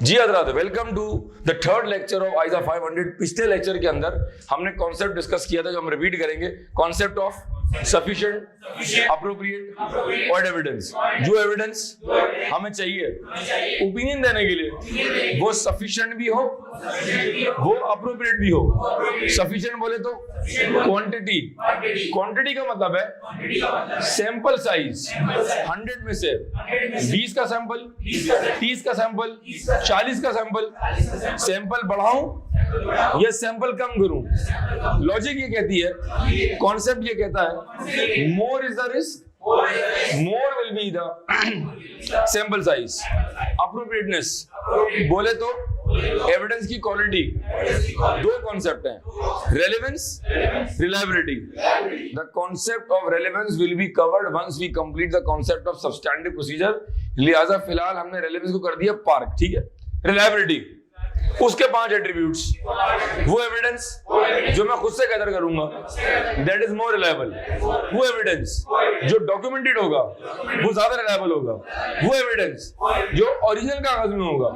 जी हजरात, welcome to the third lecture of ISA 500। पिछले lecture के अंदर हमने कॉन्सेप्ट डिस्कस किया था जो हम रिपीट करेंगे, कॉन्सेप्ट ऑफ सफिशिएंट, अप्रोप्रिएट और एविडेंस। जो एविडेंस हमें चाहिए ओपिनियन देने के लिए वो सफिशिएंट भी हो, वो अप्रोप्रिएट भी हो। सफिशिएंट बोले तो क्वांटिटी, क्वांटिटी का मतलब है सैंपल साइज। 100 में से 20 का सैंपल, 30 का सैंपल, 40 का सैंपल। सैंपल बढ़ाऊं या सैंपल कम करूं? लॉजिक ये कहती है, कॉन्सेप्ट ये कहता है, more is the risk, more will be the sample size. Appropriateness बोले तो एविडेंस की क्वालिटी। दो कॉन्सेप्ट हैं, relevance, reliability. The concept of relevance will be covered once we complete the concept of substantive procedure. लिहाजा फिलहाल हमने relevance को कर दिया पार्क, ठीक है। रिलायबिलिटी, उसके 5 एट्रीब्यूट्स। वो एविडेंस जो मैं खुद से गैदर करूंगा, दैट इज मोर रिलायबल। वो एविडेंस जो डॉक्यूमेंटेड होगा वो ज्यादा रिलायबल होगा। वो एविडेंस जो ओरिजिनल कागज में होगा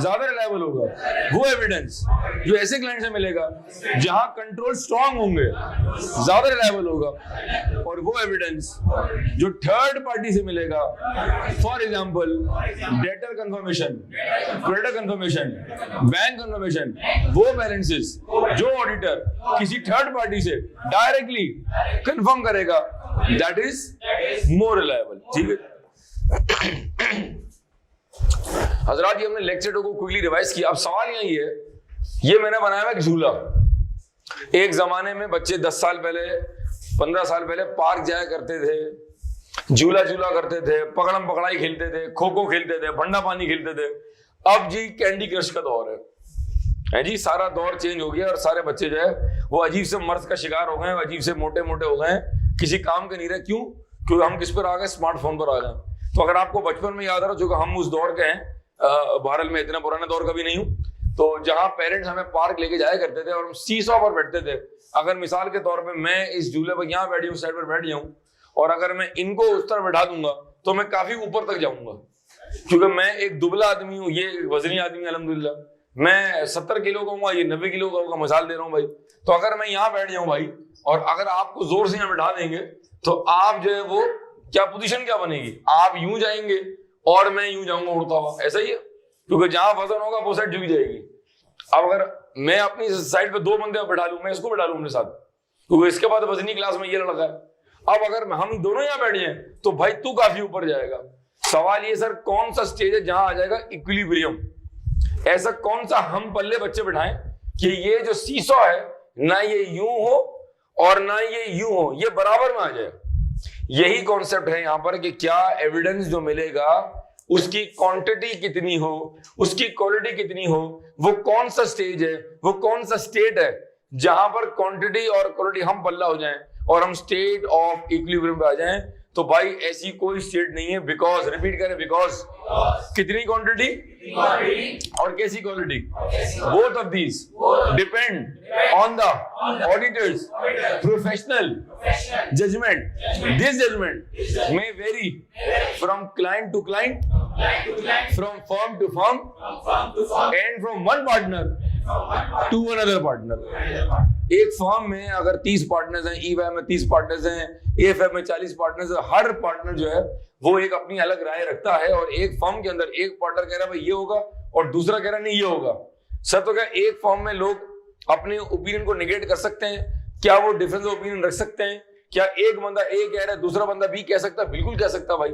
ज्यादा रिलायबल होगा। वो एविडेंस जो ऐसे क्लाइंट से मिलेगा जहां कंट्रोल स्ट्रांग होंगे ज्यादा रिलायबल होगा। और वो एविडेंस जो थर्ड पार्टी से मिलेगा, for example debtor confirmation, creditor confirmation, bank confirmation, वो बैलेंसेस जो ऑडिटर किसी थर्ड पार्टी से डायरेक्टली कंफर्म करेगा, दैट इज मोर रिलायबल, ठीक है। हजरात, ये हमने लेक्चर को क्विकली रिवाइज किया। अब सवाल यही है, ये मैंने बनाया हुआ एक झूला। एक जमाने में बच्चे 10 साल पहले, 15 साल पहले पार्क जाया करते थे, झूला झूला करते थे, पकड़म पकड़ाई खेलते थे, खो खो खेलते थे, भंडा पानी खेलते थे। अब जी कैंडी क्रश का दौर है जी। सारा दौर चेंज हो गया और सारे बच्चे जो है वो अजीब से मर्ज का शिकार हो गए, अजीब से मोटे मोटे हो गए, किसी काम के नहीं रहे। क्यों? क्योंकि हम किस पर आ गए? स्मार्टफोन पर आ गए। तो अगर आपको बचपन में याद आ रहा, जो हम उस दौर के हैं, भारत में इतना पुराना दौर कभी नहीं हूं, तो जहां पेरेंट्स हमें पार्क लेके जाया करते थे और हम सीसॉ पर बैठते थे। अगर मिसाल के तौर पर मैं इस झूले पर यहाँ बैठी हूँ, साइड पर बैठ जाऊं, और अगर मैं इनको उस तरह बैठा दूंगा तो मैं काफी ऊपर तक जाऊंगा, क्योंकि मैं एक दुबला आदमी हूँ, ये वजनी आदमी है अल्हम्दुलिल्लाह। मैं 70 किलो का हूँ, ये 90 किलो का होगा, मिसाल दे रहा हूँ भाई। तो अगर मैं यहाँ बैठ जाऊँ भाई, और अगर आपको जोर से यहाँ बैठा देंगे, तो आप जो है वो क्या पोजीशन क्या बनेगी? आप यूं जाएंगे और मैं यूं जाऊंगा उड़ता हुआ, ऐसा ही है। क्योंकि जहां वजन होगा वो साइड झुक जाएगी। अब अगर मैं अपनी साइड पे 2 बंदे बैठा लूं, मैं इसको बैठा लूं अपने साथ, क्योंकि इसके बाद वजनी क्लास में ये लड़का है। अब अगर हम दोनों यहाँ बैठे हैं तो भाई तू काफी ऊपर जाएगा। सवाल ये सर, कौन सा स्टेज है जहां आ जाएगा इक्विलिब्रियम? ऐसा कौन सा हम पल्ले बच्चे बिठाएं कि ये जो सीसॉ है ना ये यूं हो और ना ये यूं हो, ये बराबर में आ जाए। यही कॉन्सेप्ट है यहां पर कि क्या एविडेंस जो मिलेगा उसकी क्वांटिटी कितनी हो, उसकी क्वालिटी कितनी हो, वो कौन सा स्टेज है, वो कौन सा स्टेट है जहां पर क्वांटिटी और क्वालिटी हम पल्ला हो जाएं और हम स्टेट ऑफ इक्विलिब्रियम पे आ जाएं। तो भाई ऐसी कोई स्टेट नहीं है। बिकॉज, रिपीट करें, बिकॉज कितनी क्वांटिटी और कैसी quality, both of these depend on the auditor's professional judgement. This judgement may vary from client to client, from firm to firm, and from one partner to another partner. एक firm में अगर 30 partners हैं, EY में 30 partners हैं, AFF में 40 partners हैं, हर partner जो है वो एक अपनी अलग राय रखता है। और एक फर्म के अंदर एक पार्टनर कह रहा है भाई ये होगा और दूसरा कह रहा है नहीं ये होगा। सर, तो क्या एक फर्म में लोग अपने ओपिनियन को निगेट कर सकते हैं? क्या वो डिफरेंस ओपिनियन रख सकते हैं? क्या एक बंदा ए कह रहा है, दूसरा बंदा बी कह सकता है? बिल्कुल कह सकता भाई,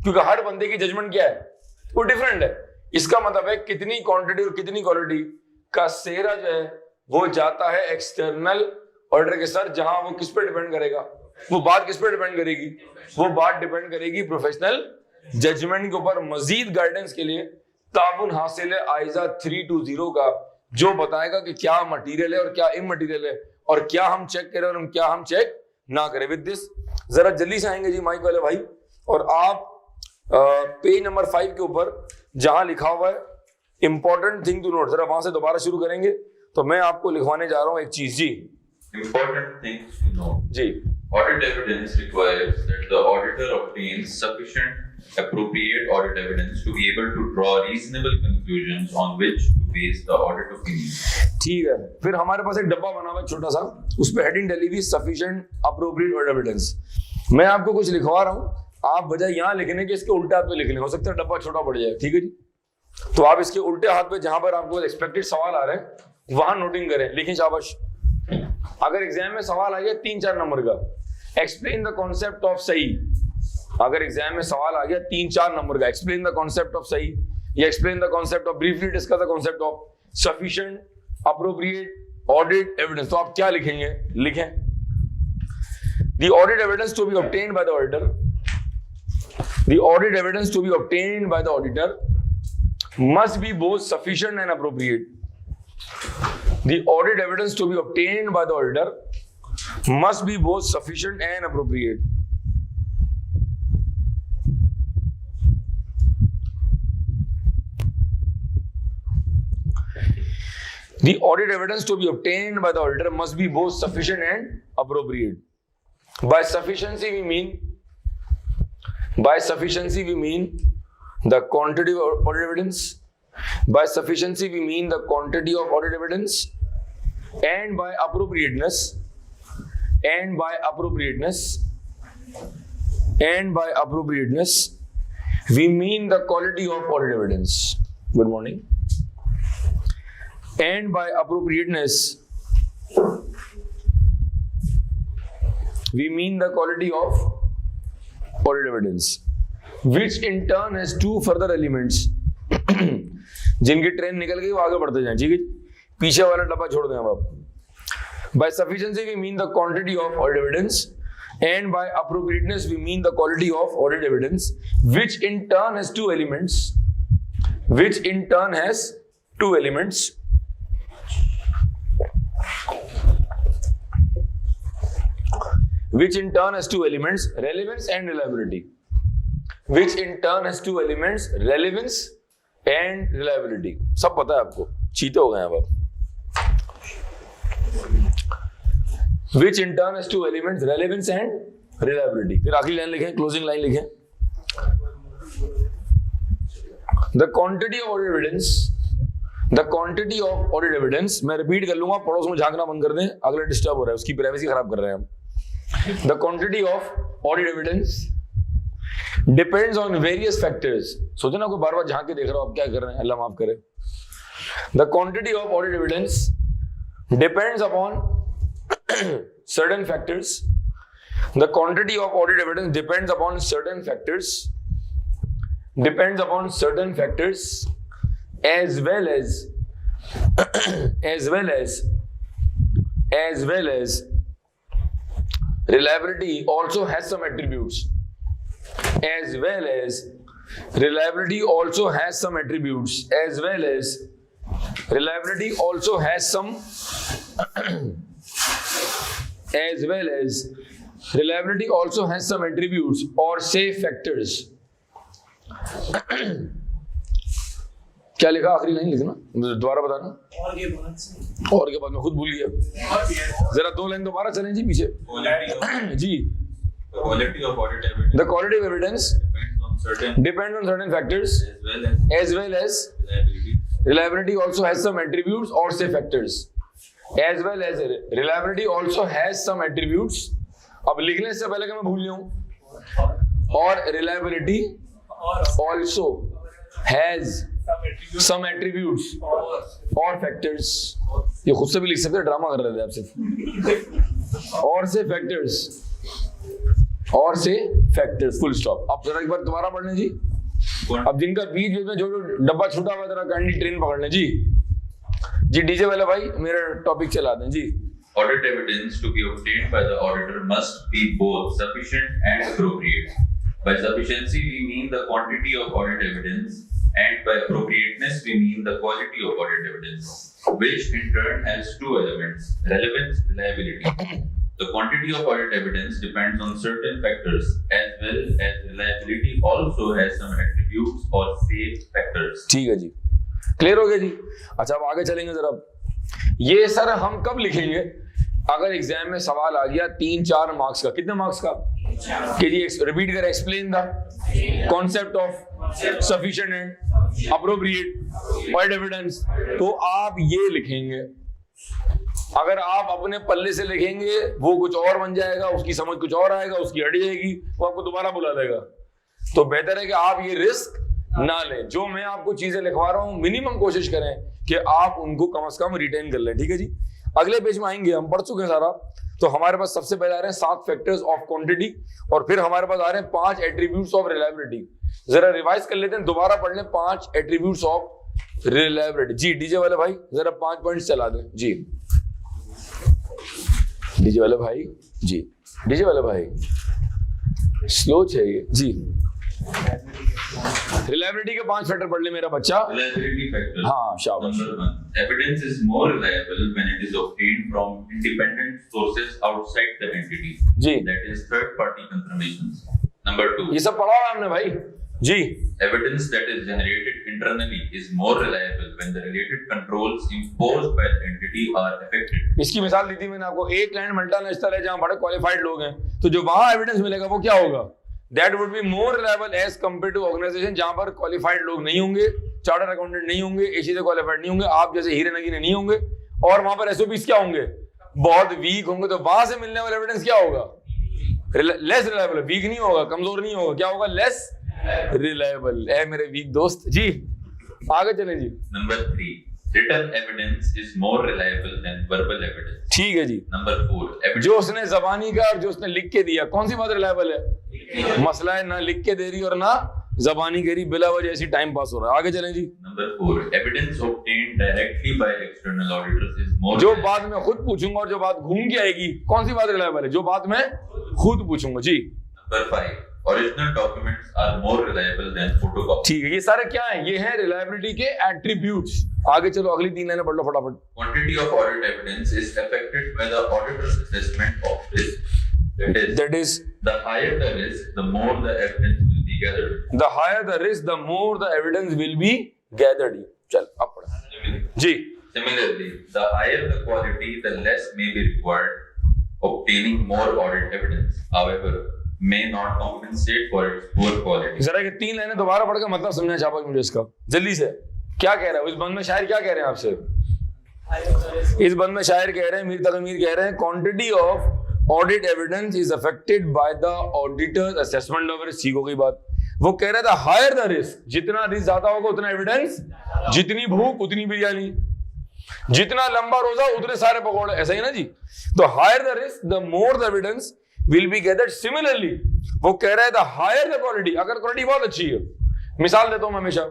क्योंकि हर बंदे की जजमेंट क्या है, वो डिफरेंट है। इसका मतलब है कितनी क्वांटिटी और कितनी क्वालिटी का सेहरा जो है वो जाता है एक्सटर्नल ऑर्डर के सर। जहां वो किस पे डिपेंड करेगा? वो बात किस पे डिपेंड करेगी? वो बात डिपेंड करेगी प्रोफेशनल जजमेंट के ऊपर। मजीद गाइडेंस के लिए ताबुन हासिल है आइजा 320 का, जो बताएगा कि क्या मटेरियल है और क्या इमटेरियल है, और क्या हम चेक करें और क्या हम चेक ना करें। विद दिस जरा जल्दी से आएंगे जी माइक वाले भाई, और आप पेज नंबर 5 के ऊपर जहां लिखा हुआ है इंपॉर्टेंट थिंग टू नोट, जरा वहां से दोबारा शुरू करेंगे। तो मैं आपको लिखवाने जा रहा हूं एक चीज जी, Important things to know. Ji. Audit evidence requires that the auditor obtains sufficient appropriate audit evidence to be able to draw reasonable conclusions on which to base the audit opinion. ठीक है, फिर हमारे पास एक डब्बा बना हुआ है छोटा सा, उस पे हेडिंग डली हुई सफिशिएंट अप्रोप्रिएट ऑडिट एविडेंस। मैं आपको कुछ लिखवा रहा हूं, आप बजाय यहां लिखने के इसके उल्टे हाथ पे लिख लें, हो सकता है डब्बा छोटा पड़ जाए। ठीक है जी, तो आप इसके उल्टे हाथ पे जहां पर आपको एक्सपेक्टेड सवाल आ रहे हैं वहां नोटिंग करें, लिखें शाबाश। अगर एग्जाम में सवाल आ गया 3-4 नंबर का, एक्सप्लेन द कॉन्सेप्ट ऑफ सही, अगर एग्जाम में सवाल आ गया 3-4 नंबर का, एक्सप्लेन द कॉन्सेप्ट ऑफ सही या explain the concept of, briefly discuss the concept of sufficient appropriate audit evidence, तो आप क्या लिखेंगे? लिखें the audit evidence to be obtained by the auditor, the audit evidence to be obtained by the auditor must be both sufficient and appropriate. The audit evidence to be obtained by the auditor must be both sufficient and appropriate. The audit evidence to be obtained by the auditor must be both sufficient and appropriate. By sufficiency we mean the quantity of audit evidence. By sufficiency we mean the quantity of audit evidence, and by appropriateness we mean the quality of audit evidence. Good morning. And by appropriateness we mean the quality of audit evidence, which in turn has two further elements. जिनकी train निकल गई वो आगे बढ़ते जाएं, ठीक है, पीछे वाला डब्बा छोड़ दें अब आप। By sufficiency we mean the quantity of audit evidence, and by appropriateness we mean the quality of audit evidence, which in turn has two elements. Which in turn has two elements, relevance and reliability. Which in turn has two elements, relevance and reliability. सब पता है आपको, चीते हो गए अब आप। Which in turn has two elements, relevance and reliability. फिर आखिरी लाइन लिखें, क्लोजिंग लाइन लिखें। The quantity of audit evidence, मैं रिपीट कर लूंगा, पड़ोस में झांकना बंद कर दें, अगला डिस्टर्ब हो रहा है, उसकी प्राइवेसी खराब कर रहे हैं हम। The quantity of audit evidence depends on various factors. सोचो ना, कोई बार बार झांक के देख रहा हो, आप क्या कर रहे हैं, अल्लाह माफ करे। The quantity of audit evidence depends upon certain factors. The quantity of audit evidence depends upon certain factors. As well as reliability also has some attributes. As well as reliability also has some attributes. Or say factors. क्या लिखा? आखिरी line लिखना, दोबारा बताना। और के बाद में खुद भूल गया, जरा 2 लाइन दोबारा चलें जी पीछे। जी, the quality of evidence depends on certain factors, as well as reliability also has some attributes, or say factors. As well as reliability also has some attributes. अब लिखने से पहले कि मैं भूल जाऊं, और reliability also has some attributes or factors. ये खुद से भी लिख सकते हैं, ड्रामा कर रहे थे आप सिर्फ। और से फैक्टर्स, फुल स्टॉप। अब जरा एक बार दोबारा पढ़ लें जी। अब जिनका बीच में जो डब्बा छूटा हुआ, जरा काइंडली ट्रेन पकड़ लें जी। डीजे वाला भाई मेरा टॉपिक चला दें जी। Audit evidence to be obtained by the auditor must be both sufficient and appropriate. By sufficiency we mean the quantity of audit evidence, and by appropriateness we mean the quality of audit evidence, which in turn has two elements, relevance, reliability. The quantity of audit evidence depends on certain factors, as well as reliability also has some attributes or say factors. ठीक है जी, clear हो गया जी। अच्छा अब आगे चलेंगे जरा। ये सर हम कब लिखेंगे? अगर एग्जाम में सवाल आ गया 3-4 मार्क्स का, कितने मार्क्स का कि जी रिपीट कर, explain the concept of sufficient and appropriate और एविडेंस, तो आप ये लिखेंगे। अगर आप अपने पल्ले से लिखेंगे वो कुछ और बन जाएगा, उसकी समझ कुछ और आएगा, उसकी हट जाएगी, वो आपको दोबारा बुला लेगा। तो बेहतर है कि आप ये रिस्क ना लें। जो मैं आपको चीजें लिखवा रहा हूं मिनिमम कोशिश करें कि आप उनको कम से कम रिटेन कर लें, ठीक है जी। अगले पेज में आएंगे, हम पढ़ चुके हैं सारा। तो हमारे पास सबसे पहले आ रहे हैं 7 फैक्टर्स ऑफ क्वांटिटी, और फिर हमारे पास आ रहे हैं 5 एट्रीब्यूट्स ऑफ रिलायबिलिटी। जरा रिवाइज कर लेते हैं, दोबारा पढ़ लें 5 एट्रीब्यूट्स ऑफ रिलायबिलिटी। जी डीजे वाले भाई जरा 5 पॉइंट्स चला दें जी। डीजे वाले भाई जी, डीजे वाले भाई स्लो चाहिए जी। रिलायबिलिटी के 5 फैक्टर पढ़ ले मेरा बच्चा। Reliability factor. हाँ शाबाश। Number 1. Evidence is more reliable when it is obtained from independent sources outside the entity. Ji. That is third party confirmations. Number 2. ये सब पढ़ा हुआ हमने भाई जी। Evidence that is generated internally is more reliable when the related controls imposed by the entity are affected. इसकी मिसाल दी थी मैंने आपको। एक क्लाइंट मल्टीनेशनल है जहां बड़े क्वालिफाइड लोग हैं, तो जो वहां एविडेंस मिलेगा वो क्या होगा? That would be more reliable as compared to organization जहां पर क्वालिफाइड लोग नहीं होंगे, चार्टर्ड अकाउंटेंट नहीं होंगे, एसी से क्वालिफाइड नहीं होंगे, आप जैसे हीरे नगीने नहीं होंगे, और वहां पर एसओपीस क्या होंगे? बहुत वीक होंगे। तो वहां से मिलने वाला एविडेंस क्या होगा? Less reliable. वीक नहीं होगा, कमजोर नहीं होगा, क्या होगा? लेस रिलायबल है मेरे वीक दोस्त जी। आगे चलें जी। Number 3. Written evidence is more reliable than verbal evidence. ठीक है जी। Number 4. Evidence. जो उसने जबानी का और जो उसने लिख के दिया, कौन सी बात रिलायबल है? मसला है ना लिख के दे रही और ना जबानी कह रही, बिला वजह ऐसी टाइम पास हो रहा है। आगे चलें जी। Number 4. Evidence obtained directly by external auditors is more. जो बात मैं खुद पूछूंगा और जो बात घूम के आएगी, कौन सी बात रिलायबल है? जो बात मैं खुद पूछूंगा जी। Number 5. Original documents are more reliable than photocopies. ठीक है, ये सारे क्या है? ये है रिलायबिलिटी के एट्रीब्यूट्स। आगे चलो, अगली 3 लाइनें पढ़ लो फटाफट। Quantity of audit evidence is affected by the auditor's assessment of risk. That is, the higher the risk, the more the evidence will be gathered. The higher the risk, the more the evidence will be gathered. चल अब पढ़ जी। Similarly, the higher the quality, the less may be required obtaining more audit evidence. However, may not compensate for its poor quality. जरा ये 3 लाइनें दोबारा पढ़ के मतलब समझना चाहता मुझे इसका जल्दी से। क्या कह रहा है इस बंद में शायर? क्या कह रहे हैं आपसे? इस बंद में शायर कह रहे हैं, मीर तकमीर कह रहे हैं, quantity of audit evidence is affected by the auditors assessment of risk. ठीक हो गई बात। वो कह रहा था हायर द रिस्क, जितना रिस्क ज्यादा होगा उतना एविडेंस, जितनी भूख उतनी बिरयानी, जितना लंबा रोजा उतने सारे पकौड़े, ऐसा ही ना जी। तो higher the risk the more the evidence will be gathered. Similarly, वो कह रहा है the higher the quality, अगर क्वालिटी बहुत अच्छी है, मिसाल देता हूं मैं हमेशा,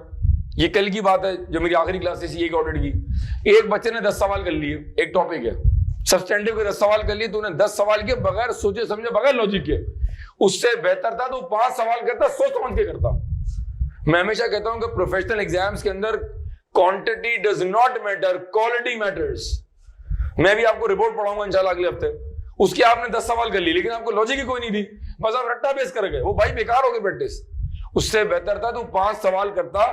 ये कल की बात है जो मेरी आखिरी क्लास थी सीए के ऑडिट की। एक बच्चे ने 10 सवाल कर लिए, एक टॉपिक है सब्सटेंटिव के 10 सवाल कर लिए, तूने 10 सवाल किए बगैर सोचे समझे, बगैर लॉजिक के। उससे बेहतर था तो 5 सवाल करता, सोच समझ के करता। मैं हमेशा कहता हूं कि प्रोफेशनल एग्जाम्स के अंदर quantity does not matter, quality matters. मैं भी आपको रिपोर्ट पढ़ाऊंगा इंशाल्लाह अगले हफ्ते। उसके आपने 10 सवाल कर ली, लेकिन आपको लॉजिक ही कोई नहीं थी, बस आप रट्टा बेस कर गए, वो भाई बेकार हो गई प्रैक्टिस। उससे बेहतर था तू 5 सवाल करता,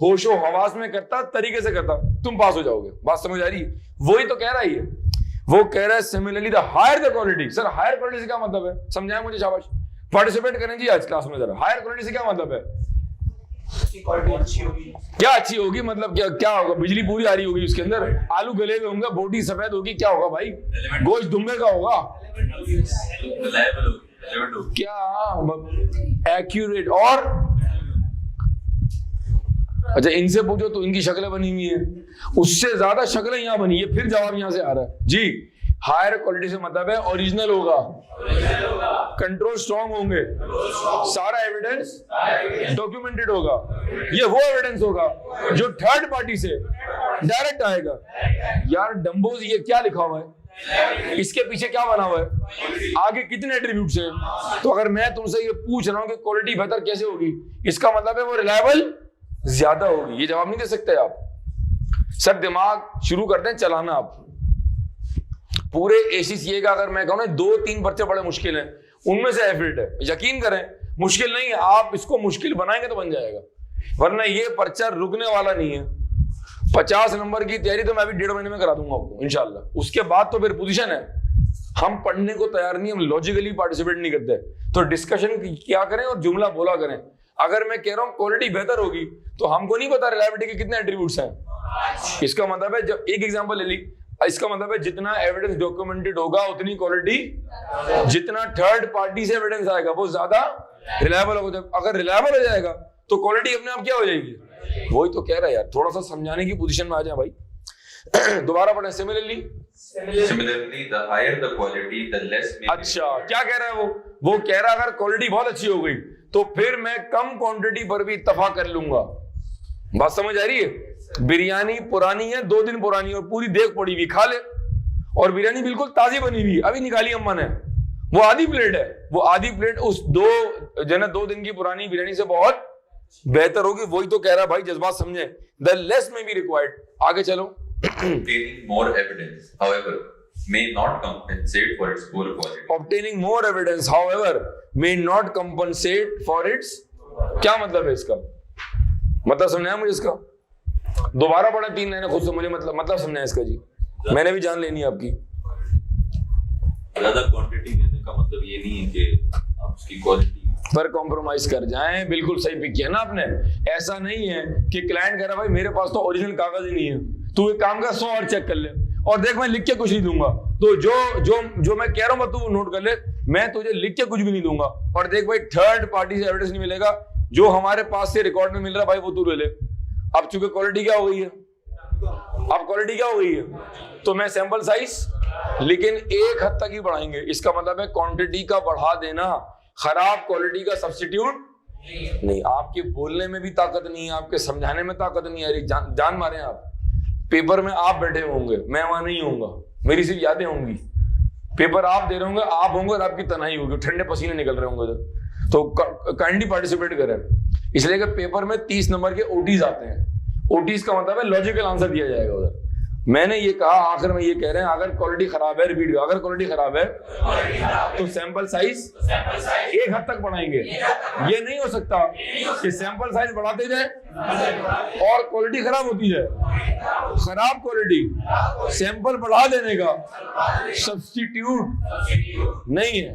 होशो हवास में करता, तरीके से करता, तुम पास हो जाओगे। बात समझ आ रही? वही तो कह रहा है ये। वो कह रहा है similarly the higher the quality. Sir higher quality से क्या मतलब है? समझाएं मुझे, शाबाश। पार्टिसिपेट करें जी आज क्लास में जरा। हायर क्वालिटी से क्या मतलब है? अच्छी होगी। क्या अच्छी होगी मतलब? क्या होगा? बिजली पूरी आ रही होगी उसके अंदर, आलू गले में होंगे, बोटी सफेद होगी, क्या होगा भाई? गोश्त दुम्बे का होगा क्या? एक्यूरेट। और अच्छा इनसे पूछो तो इनकी शक्लें बनी हुई है, उससे ज्यादा शक्लें यहाँ बनी है, फिर जवाब यहाँ से आ रहा है जी। हायर क्वालिटी से मतलब है ओरिजिनल होगा, कंट्रोल स्ट्रॉन्ग होंगे, सारा एविडेंस डॉक्यूमेंटेड होगा। ये वो एविडेंस होगा जो थर्ड पार्टी से डायरेक्ट आएगा। यार डम्बोज ये क्या लिखा हुआ है? इसके पीछे क्या बना हुआ है? आगे कितने एट्रीब्यूट्स हैं? तो अगर मैं तुमसे ये पूछ रहा हूं कि क्वालिटी बेहतर कैसे होगी, इसका मतलब है वो रिलायबल ज्यादा होगी। ये जवाब नहीं दे सकते आप। सर दिमाग शुरू करते हैं चलाना। आप पूरे एसीसीए का अगर मैं कहूं ना 2-3 पर्चे बड़े मुश्किल हैं, उनमें से एफिट है। यकीन करें मुश्किल नहीं है, आप इसको मुश्किल बनाएंगे तो बन जाएगा, वरना ये पर्चा रुकने वाला नहीं है। 50 नंबर की तैयारी तो मैं अभी 1.5 महीने में करा दूंगा आपको इंशाल्लाह। उसके बाद तो फिर पोजीशन है, हम पढ़ने को तैयार नहीं, हम लॉजिकली पार्टिसिपेट नहीं करते। तो डिस्कशन क्या करें और जुमला बोला करें। अगर मैं कह रहा हूं क्वालिटी बेहतर होगी तो हमको नहीं पता रिलायबिलिटी के कितने एट्रीब्यूट्स हैं। इसका मतलब है, जब एक एग्जांपल ले ली, इसका मतलब है जितना एविडेंस डॉक्यूमेंटेड होगा उतनी क्वालिटी, जितना थर्ड पार्टी से एविडेंस आएगा वो ज्यादा रिलायबल होगा। अगर रिलायबल हो जाएगा तो क्वालिटी अपने आप क्या हो जाएगी। वही तो कह रहा है यार, थोड़ा सा समझाने की पोजीशन में आ जाए भाई। दोबारा पढ़े। Similarly the higher the quality, the less may be अच्छा, क्या कह रहा है वो कह रहा है अगर क्वालिटी बहुत अच्छी हो गई तो फिर मैं कम क्वांटिटी पर भी इत्तेफाक कर लूंगा। बात समझ आ रही है। बिरयानी पुरानी है, 2 दिन पुरानी और पूरी देख पड़ी हुई, खा ले। और बिरयानी बिल्कुल ताजी बनी हुई, अभी निकाली अम्मा ने, वो आधी प्लेट है, वो आधी प्लेट उस 2 दिन की पुरानी बिरयानी से बहुत बेहतर होगी। वही तो कह रहा है भाई, जज्बात समझे। द लेस में बी रिक्वायर्ड। आगे चलो। obtaining more evidence, however, may not compensate for its poor quality. Obtaining more evidence, however, may not compensate for its, क्या मतलब है इसका? मतलब समझाया मुझे इसका? दोबारा पढ़ा 3 लाइनें खुद से, मुझे मतलब समझाया इसका जी। मैंने भी जान लेनी है आपकी। ज्यादा क्वांटिटी लेने का मतलब ये नहीं है कि आप उसकी क्वालिटी पर कॉम्प्रोमाइज कर जाएं। बिल्कुल सही पिक किया ना आपने। ऐसा नहीं है कि क्लाइंट कह रहा भाई मेरे पास तो ओरिजिनल कागज ही नहीं है, तू एक काम कर 100 और चेक कर ले, और देख मैं लिख के कुछ नहीं दूंगा, तो जो मैं कह रहा हूं तू नोट कर ले, मैं तुझे लिख के कुछ भी नहीं दूंगा। और देख भाई थर्ड पार्टी से एविडेंस नहीं मिलेगा, जो हमारे पास से रिकॉर्ड में मिल रहा है भाई वो तू ले ले। अब चूंकि क्वालिटी क्या हो गई है, अब क्वालिटी क्या हो गई है, तो मैं सैंपल साइज लेकिन एक हद तक ही बढ़ाएंगे। इसका मतलब है क्वांटिटी का बढ़ा देना खराब क्वालिटी का सब्स्टिट्यूट नहीं। आपके बोलने में भी ताकत नहीं है, आपके समझाने में ताकत नहीं है। जान मारे आप, पेपर में आप बैठे होंगे, मैं वहां नहीं होऊंगा, मेरी सिर्फ यादें होंगी। पेपर आप दे रहे होंगे, आप होंगे और आपकी तन्हाई होगी, ठंडे पसीने निकल रहे होंगे उधर। तो काइंडली पार्टिसिपेट करें, इसलिए कि पेपर में 30 नंबर के ओटीज आते हैं। ओटीज का मतलब है लॉजिकल आंसर दिया जाएगा उधर। मैंने ये कहा, आखिर में ये कह रहे हैं अगर क्वालिटी खराब है, रिपीट, अगर क्वालिटी खराब है तो सैंपल साइज एक हद तक बढ़ाएंगे। ये नहीं हो सकता कि सैंपल साइज बढ़ाते जाए और क्वालिटी खराब होती जाए। खराब क्वालिटी सैंपल बढ़ा देने का सब्स्टिट्यूट नहीं है।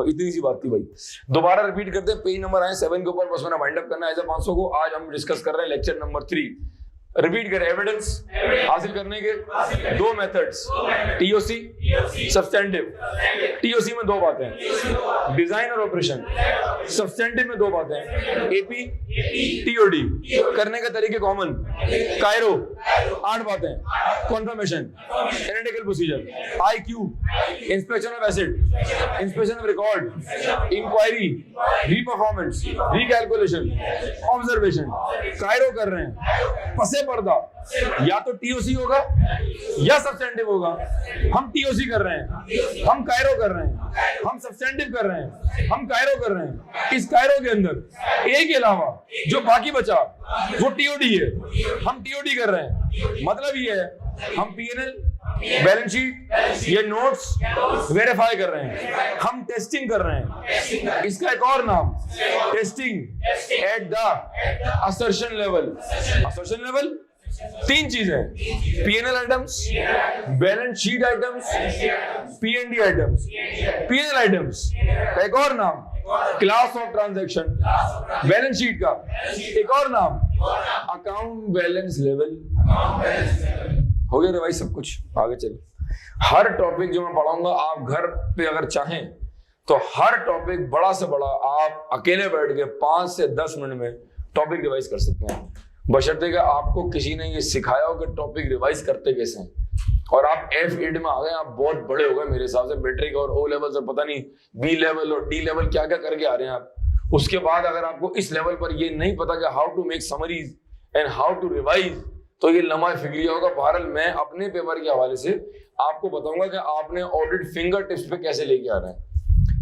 इतनी सी बात थी भाई। दोबारा रिपीट करते हैं, पेज नंबर आए 7 के ऊपर, बस मैंने वाइंड अप करना है 500 को। आज हम डिस्कस कर रहे हैं लेक्चर नंबर 3। रिपीट करें, एविडेंस हासिल करने के 2 मेथड्स, टीओसी, सब्सटेंटिव। टीओसी में 2 बातें, डिजाइन और ऑपरेशन। सब्सटेंटिव में 2 बातें, एपी, टीओडी। करने के तरीके कॉमन, कायरो 8 बातें, confirmation, analytical procedure, IQ, inspection of asset, inspection of record, inquiry, reperformance, recalculation, observation. कायरो कर रहे हैं, पसे पर्दा, या तो टीओसी होगा या सब्सटेंटिव होगा। हम टीओसी कर रहे हैं, हम कायरो कर रहे हैं, हम सब्सटेंटिव कर रहे हैं, हम कायरो कर रहे हैं। इस कायरो के अंदर एक के अलावा जो बाकी बचा वो टीओडी है, हम टीओडी कर रहे हैं। मतलब ये है हम पीएनएल, बैलेंस शीट, ये नोट्स वेरीफाई कर रहे हैं, हम टेस्टिंग कर रहे हैं। इसका एक और नाम testing at the assertion level. Assertion level 3 चीजें, PNL items, balance sheet items, PND items. PNL items का एक और नाम class of transaction, balance sheet का एक और नाम अकाउंट बैलेंस लेवल। हो गया रे भाई सब कुछ। आगे चलो, हर टॉपिक जो मैं पढ़ाऊंगा आप घर पे अगर चाहें तो हर टॉपिक बड़ा से बड़ा आप अकेले बैठ के 5 से 10 मिनट में टॉपिक रिवाइज कर सकते हैं, बशर्ते कि आपको किसी ने ये सिखाया हो कि टॉपिक रिवाइज करते कैसे हैं। और आप F8 में आ गए, आप बहुत बड़े हो गए मेरे हिसाब से, मैट्रिक और O लेवल से पता नहीं B लेवल और D लेवल क्या क्या करके आ रहे हैं आप। उसके बाद अगर आपको इस लेवल पर ये नहीं पता कि how to make summaries and how to revise, तो ये लम्हा फिक्रिया होगा। बहरहाल मैं अपने पेपर के हवाले से आपको बताऊंगा कि आपने ऑडिट फिंगर टिप्स पे कैसे लेके आ रहे हैं।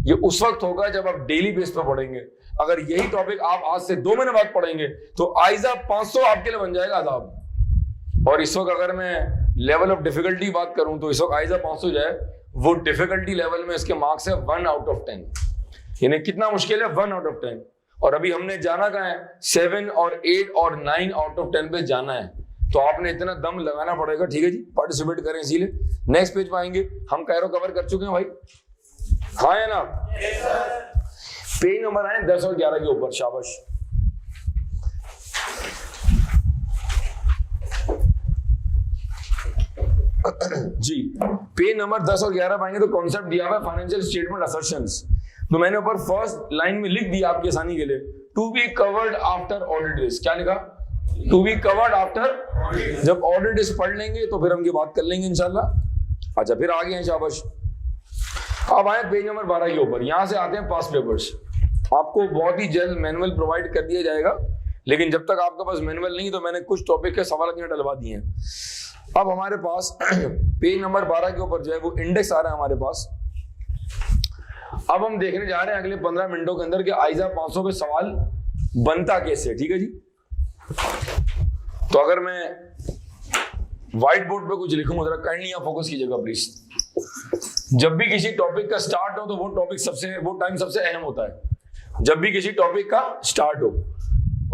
ये उस वक्त होगा जब आप डेली बेस पे पढ़ेंगे। अगर यही टॉपिक आप आज से 2 महीने बाद पढ़ेंगे तो आइजा 500 आपके लिए बन जाएगा आदाब। और इस वक्त अगर मैं लेवल ऑफ डिफिकल्टी बात करूं तो इस वक्त आइजा 500 जाए, वो डिफिकल्टी लेवल में इसके मार्क्स है 1 आउट ऑफ 10। यानी कितना मुश्किल है, 1 आउट ऑफ 10। और अभी हमने जाना कहाँ है, 7 और 8 और 9 आउट ऑफ 10 पे जाना है। तो आपने इतना दम लगाना पड़ेगा, ठीक है जी, पार्टिसिपेट करें। इसीलिए नेक्स्ट पेज पर आएंगे, हम कैरो कवर कर चुके हैं भाई, हाँ है ना। पेज नंबर आए 10 और 11 के ऊपर, शाबाश। जी पेज नंबर 10 और 11 पाएंगे तो कॉन्सेप्ट दिया हुआ है फाइनेंशियल स्टेटमेंट असर्शंस। तो मैंने ऊपर फर्स्ट लाइन में लिख दिया आपकी आसानी के लिए, to be covered after audit risk. क्या लिखा? To be covered after. जब ऑडिट रिस्क पढ़ लेंगे तो फिर हम ये बात कर लेंगे इंशाल्लाह। अच्छा फिर आगे हैं, शाबाश। अब आए पेज नंबर 12 के ऊपर, यहां से आते हैं पास पेपर्स। आपको बहुत ही जल्द मैनुअल प्रोवाइड कर दिया जाएगा, लेकिन जब तक आपके पास मैनुअल नहीं तो मैंने कुछ टॉपिक के सवाल यहाँ डलवा दिए हैं। अब हमारे पास पेज नंबर 12 के ऊपर जो है वो इंडेक्स आ रहा है हमारे पास। अब हम देखने जा रहे हैं अगले 15 मिनटों के अंदर कि आइजा 500 पे सवाल बनता कैसे, ठीक है जी। तो अगर मैं व्हाइट बोर्ड पे कुछ लिखूंगा, जरा काइंडली आप फोकस कीजिएगा प्लीज। जब भी किसी टॉपिक का स्टार्ट हो तो वो टाइम सबसे अहम होता है। जब भी किसी टॉपिक का स्टार्ट हो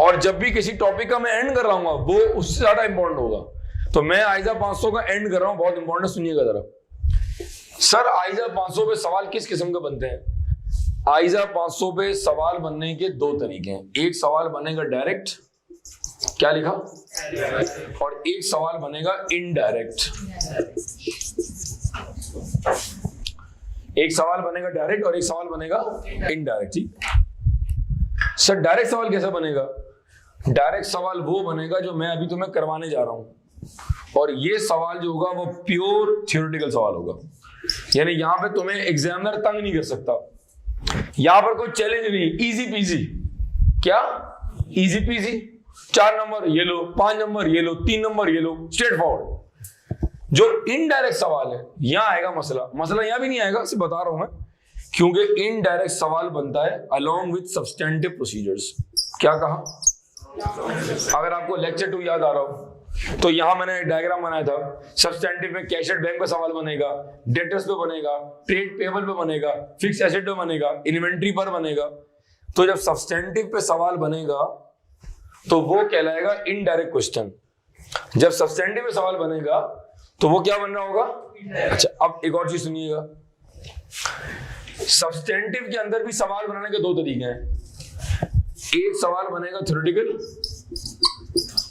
और जब भी किसी टॉपिक का मैं एंड कर रहा हूँ वो उससे ज्यादा इंपॉर्टेंट होगा। तो मैं आइजा 500 का एंड कर रहा हूं, बहुत इंपॉर्टेंट, सुनिएगा जरा। सर आइजा 500 पे सवाल किस किस्म के बनते हैं? आइजा 500 पे सवाल बनने के दो तरीके हैं। एक सवाल बनेगा डायरेक्ट, क्या लिखा, और एक सवाल बनेगा इनडायरेक्ट। एक सवाल बनेगा डायरेक्ट और एक सवाल बनेगा इनडायरेक्ट। ठीक सर, डायरेक्ट सवाल कैसा बनेगा? डायरेक्ट सवाल वो बनेगा जो मैं अभी तुम्हें करवाने जा रहा हूं, और ये सवाल जो होगा वो प्योर थियोरेटिकल सवाल होगा। यानी यहां पे तुम्हें एग्जामिनर तंग नहीं कर सकता, यहां पर कोई चैलेंज नहीं, इजी पीजी। क्या इजी पीजी? 4 नंबर ये लो, 5 नंबर ये लो, 3 नंबर ये लो, स्ट्रेट फॉरवर्ड। जो इनडायरेक्ट सवाल है यहां आएगा मसला यहां भी नहीं आएगा, सिर्फ बता रहा हूं मैं, क्योंकि इनडायरेक्ट सवाल बनता है अलोंग विद सब्सटेंटिव प्रोसीजर्स। क्या कहा? अगर आपको लेक्चर 2 याद आ रहा हो तो यहां मैंने डायग्राम बनाया था। सब्सटेंटिव में कैश एट बैंक पे सवाल बनेगा, डेटर्स पे बनेगा, ट्रेड पेबल पे बनेगा, फिक्स एसेट पे बनेगा, इन्वेंट्री पर बनेगा। तो जब सब्सटेंटिव पे सवाल बनेगा तो वो कहलाएगा इनडायरेक्ट क्वेश्चन। जब सब्सटेंटिव पे सवाल बनेगा तो वो क्या बन रहा होगा? अच्छा अब एक और चीज सुनिएगा, सब्सटेंटिव के अंदर भी सवाल बनाने के 2 तरीके हैं। एक सवाल बनेगा थ्योरेटिकल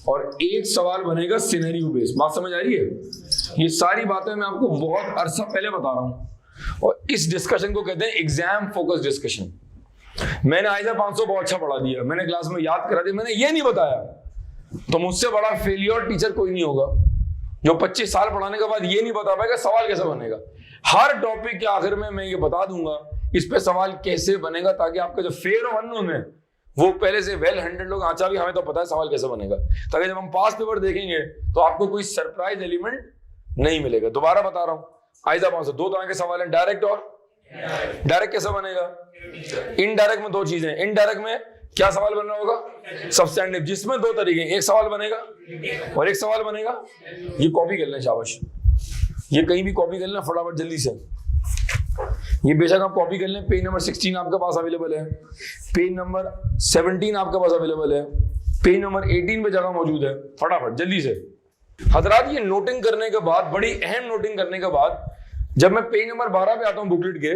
और एक सवाल बनेगा सिनेरियो बेस्ड। बात समझ आ रही है? ये सारी बातें मैं आपको बहुत अरसा पहले बता रहा हूं, और इस डिस्कशन को कहते हैं एग्जाम फोकस डिस्कशन। मैंने आइजा 500 बहुत अच्छा पढ़ा दिया, मैंने क्लास में याद करा दिया, मैंने ये नहीं बताया तो मुझसे बड़ा फेलियर टीचर कोई नहीं होगा जो 25 साल पढ़ाने के बाद ये नहीं बता पाएगा सवाल कैसे बनेगा। हर टॉपिक के आखिर में मैं ये बता दूंगा इस पे सवाल कैसे बनेगा, ताकि आपका जो फेयर और अननोन है वो पहले से वेल हैंडल्ड लोग। अच्छा भी हमें तो पता है सवाल कैसे बनेगा, ताकि जब हम पास पेपर देखेंगे तो आपको कोई सरप्राइज एलिमेंट नहीं मिलेगा। दोबारा बता रहा हूं, आइजा 500 2 तरह के सवाल हैं, डायरेक्ट और डायरेक्ट। कैसा बनेगा? इनडायरेक्ट में 2 चीजें। इनडायरेक्ट में क्या सवाल बन रहा होगा? सब्सटेंटिव, जिसमें 2 तरीके, एक सवाल बनेगा और एक सवाल बनेगा। ये कॉपी कर लें, शाबाश, ये कहीं भी कॉपी कर लें फटाफट जल्दी से। ये बेशक आप कॉपी कर लें, पेज नंबर 16 आपके पास अवेलेबल है, पेज नंबर 17 आपके पास अवेलेबल है, पेज नंबर 18 पे जगह मौजूद है, फटाफट जल्दी से। हजरात ये नोटिंग करने के बाद, बड़ी अहम नोटिंग करने के बाद, जब मैं पेज नंबर 12 पे आता हूं बुकलेट के,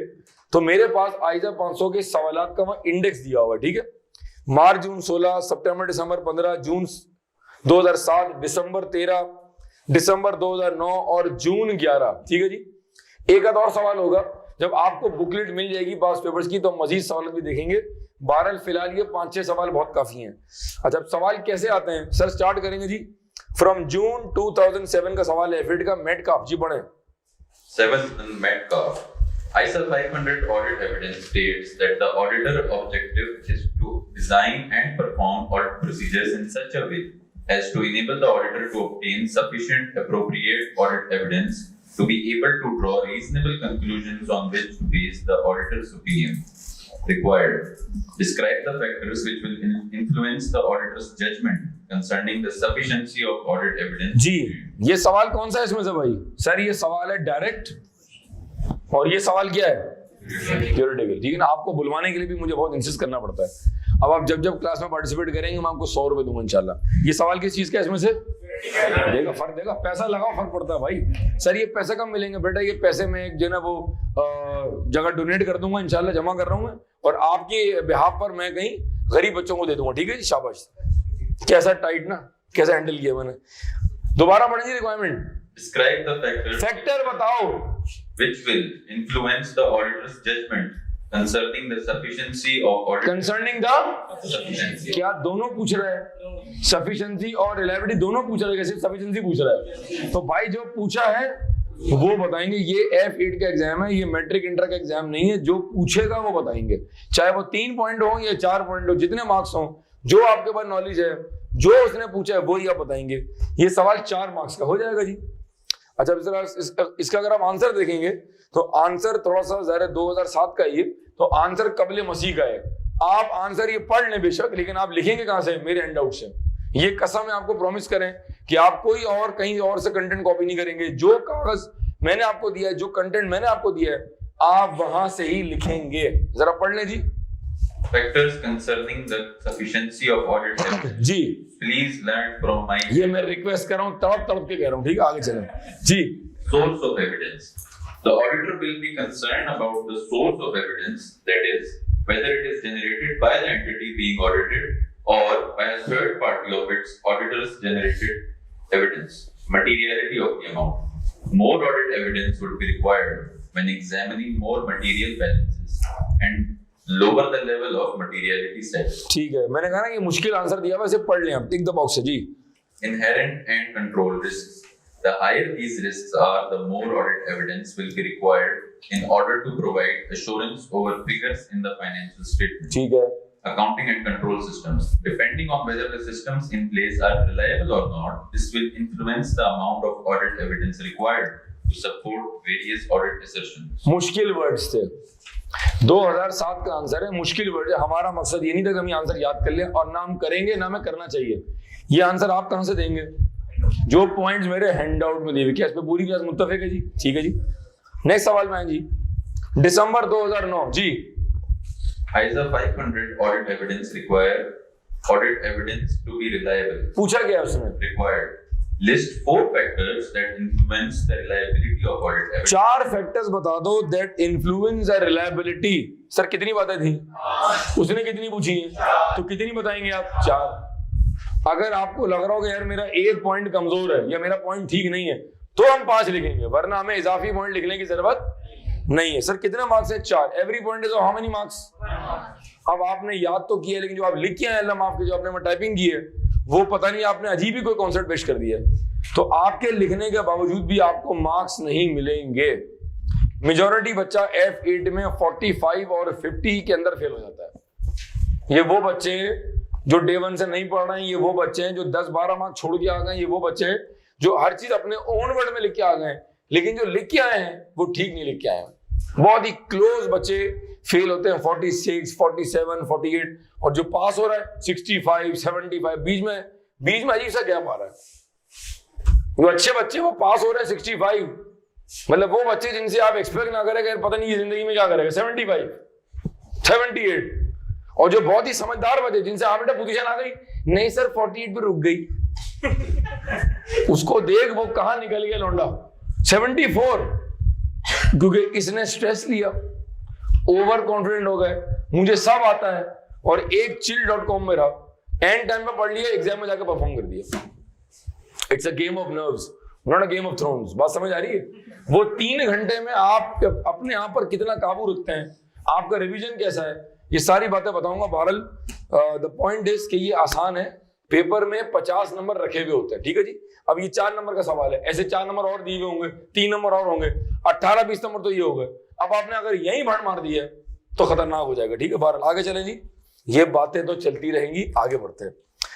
तो मेरे पास आइजा 500 के सवालात का वहां इंडेक्स दिया हुआ है। ठीक है, मार्च जून 16, सितंबर दिसंबर 15, जून 2007, दिसंबर 13, दिसंबर 2009 और जून 11। ठीक है जी। एक आध और सवाल होगा, जब आपको बुकलेट मिल जाएगी पास पेपर्स की तो मजीद सवाल भी देखेंगे। बहरहाल फिलहाल ये 5-6 सवाल बहुत काफी हैं। अच्छा, सवाल कैसे आते हैं सर? स्टार्ट करेंगे जी फ्रॉम जून 2007 का सवाल है, फिट का मेट का, जी पढ़े। 7th Metcalf. ISA 500 audit evidence states that the auditor objective is to design and perform audit procedures in such a way as to enable the auditor to obtain sufficient appropriate audit evidence to be able to draw reasonable conclusions on which to base the auditor's opinion. Required. Describe the factors which will influence the auditor's judgment concerning the sufficiency of audit evidence. जी, ये सवाल कौन सा है इसमें से भाई? Sir ये सवाल है डायरेक्ट और ये सवाल क्या है? थियोरेटिकल। ठीक है ना, आपको बुलवाने के लिए भी मुझे बहुत इंसिस्ट करना पड़ता है। अब आप जब जब क्लास में पार्टिसिपेट करेंगे मैं आपको 100 रुपए दूंगा इंशाल्लाह। ये सवाल किस चीज का है इसमें से? देगा, फर्क देगा, पैसा लगाओ फर्क पड़ता है भाई। सर ये पैसे कम मिलेंगे बेटा, ये पैसे में एक जो ना वो जगह डोनेट कर दूंगा इंशाल्लाह, जमा कर रहा हूँ मैं, और आपके बिहाफ पर मैं कहीं गरीब बच्चों को दे दूंगा, ठीक है जी, शाबाश। कैसा टाइट ना, कैसा हैंडल किया मैंने। दोबारा पढ़ेंगे requirement. Describe the factors factor बताओ which will influence the auditor's judgment concerning the sufficiency of audit. Concerning the, Sufficiency. क्या दोनों पूछ रहा है? सफिशिएंसी और रिलायबिलिटी दोनों पूछ रहा है, कैसे सफिशिएंसी पूछ रहा है? तो भाई जो पूछा है वो बताएंगे। ये F8 का एग्जाम है, ये मैट्रिक इंटर का एग्जाम नहीं है। जो पूछेगा वो बताएंगे, चाहे वो 3 पॉइंट हो या 4 पॉइंट हो, जितने मार्क्स हो, जो आपके पास नॉलेज है, जो उसने पूछा है वो ही आप बताएंगे। ये सवाल 4 मार्क्स का हो जाएगा जी। अच्छा इसका अगर आप आंसर देखेंगे तो आंसर थोड़ा सा ज़ाहिर है 2007 का ये, तो आंसर कबले मसीह का है। आप आंसर ये पढ़ लें बेशक, लेकिन आप लिखेंगे कहां से? मेरे हैंडआउट से। ये कसम है आपको, प्रॉमिस करें कि आप कोई और कहीं और से कंटेंट कॉपी नहीं करेंगे। जो कागज मैंने आपको दिया है, जो कंटेंट मैंने आपको दिया है, आप वहां से ही लिखेंगे। जरा पढ़ लें जी। Factors concerning the sufficiency of audit evidence. Ji Please learn from my ये मैं रिक्वेस्ट कर रहा हूँ, तड़प तड़प के कह रहा हूँ, ठीक है, आगे चलें जी। source of evidence. The auditor will be concerned about the source of evidence, that is, whether it is generated by the entity being audited or by a third party of its auditor's generated evidence. Materiality of the amount. More audit evidence would be required when examining more material balances and lower the level of materiality set. ठीक है, मैंने कहा ना ये मुश्किल answer दिया, वैसे पढ़ लें आप, टिक द बॉक्स है जी। Inherent and control risks. The higher these risks are, the more audit evidence will be required in order to provide assurance over figures in the financial statement. ठीक है, Accounting and control systems. Depending on whether the systems in place are reliable or not, this will influence the amount of audit evidence required to support various audit assertions. मुश्किल words थे, 2007 का answer है, मुश्किल word है। हमारा मकसद ये नहीं था कि हम ये आंसर याद कर लें, और ना हम करेंगे ना हमें करना चाहिए। ये आंसर आप कहां से देंगे? जो पॉइंट्स मेरे हैंडआउट में दिए हुए। क्या इस पे पूरी क्लास मुत्तफिक है जी? ठीक है जी। नेक्स्ट सवाल में आए जी, दिसंबर 2009 जी। ISA 500 audit evidence require audit evidence to be reliable. पूछा गया उसमें Required. List 4 factors that influence the reliability of audit evidence. 4 factors बता दो that influence the reliability. Sir कितनी बातें थी? उसने कितनी पूछी है? तो कितनी बताएंगे आप? 4। अगर आपको लग रहा होगा यार मेरा एक पॉइंट कमजोर है या मेरा पॉइंट ठीक नहीं है, तो हम 5 लिखेंगे, वरना हमें इजाफी पॉइंट लिखने की जरूरत नहीं है। सर कितने मार्क्स है? 4। Every point is how many marks? अब आपने याद तो किया, लेकिन जो आप लिख के आए, अल्लाह माफ कीजिए, जो आपने टाइपिंग की है, वो पता नहीं आपने अजीब ही कोई कॉन्सेप्ट पेश कर दिया है, तो आपके लिखने के बावजूद भी आपको मार्क्स नहीं मिलेंगे। मेजॉरिटी बच्चा F8 में 45 और 50 के अंदर फेल हो जाता है। ये वो बच्चे जो डे 1 से नहीं पढ़ रहे हैं, ये वो बच्चे हैं जो 10-12 मार्क्स छोड़ के आ गए, ये वो बच्चे हैं जो हर चीज अपने ओन वर्ड में लिख के आ गए, लेकिन जो लिख के आए हैं वो ठीक नहीं लिख के आए हैं। बहुत ही क्लोज बच्चे फेल होते हैं 46, 47, 48, और जो पास हो रहा है 65, 75, बीच में अजीब सा गैप आ रहा है। जो अच्छे बच्चे वो पास हो रहे हैं 65, मतलब वो बच्चे जिनसे आप एक्सपेक्ट ना करें कि पता नहीं ये जिंदगी में क्या करेगा, 75, 78, और जो बहुत ही समझदार बच्चे जिनसे आप बेटा पोजीशन आ गई, नहीं सर 48 पे रुक गई, उसको देख वो कहां निकल गया लौंडा 74, क्योंकि इसने स्ट्रेस लिया, ओवर कॉन्फिडेंट हो गए, मुझे सब आता है, और एक chill.com में रहा, एंड टाइम पे पढ़ लिया, एग्जाम में जाकर परफॉर्म कर दिया। It's a game of nerves, not a game of thrones. बात समझ आ रही है? वो 3 घंटे में आप अपने आप पर कितना काबू रखते हैं, आपका रिवीजन कैसा है, ये सारी बातें बताऊंगा। बहरहाल द पॉइंट इज कि ये आसान है, पेपर में 50 नंबर रखे हुए होते हैं, ठीक है जी। अब ये 4 नंबर का सवाल है, ऐसे 4 नंबर और दिए हुए होंगे, 3 नंबर और होंगे, 18-20 नंबर तो ये हो गए। अब आपने अगर यही भाड़ मार दिया है तो खतरनाक हो जाएगा, ठीक है। बहरहाल आगे चलें जी, ये बातें तो चलती रहेंगी, आगे बढ़ते हैं।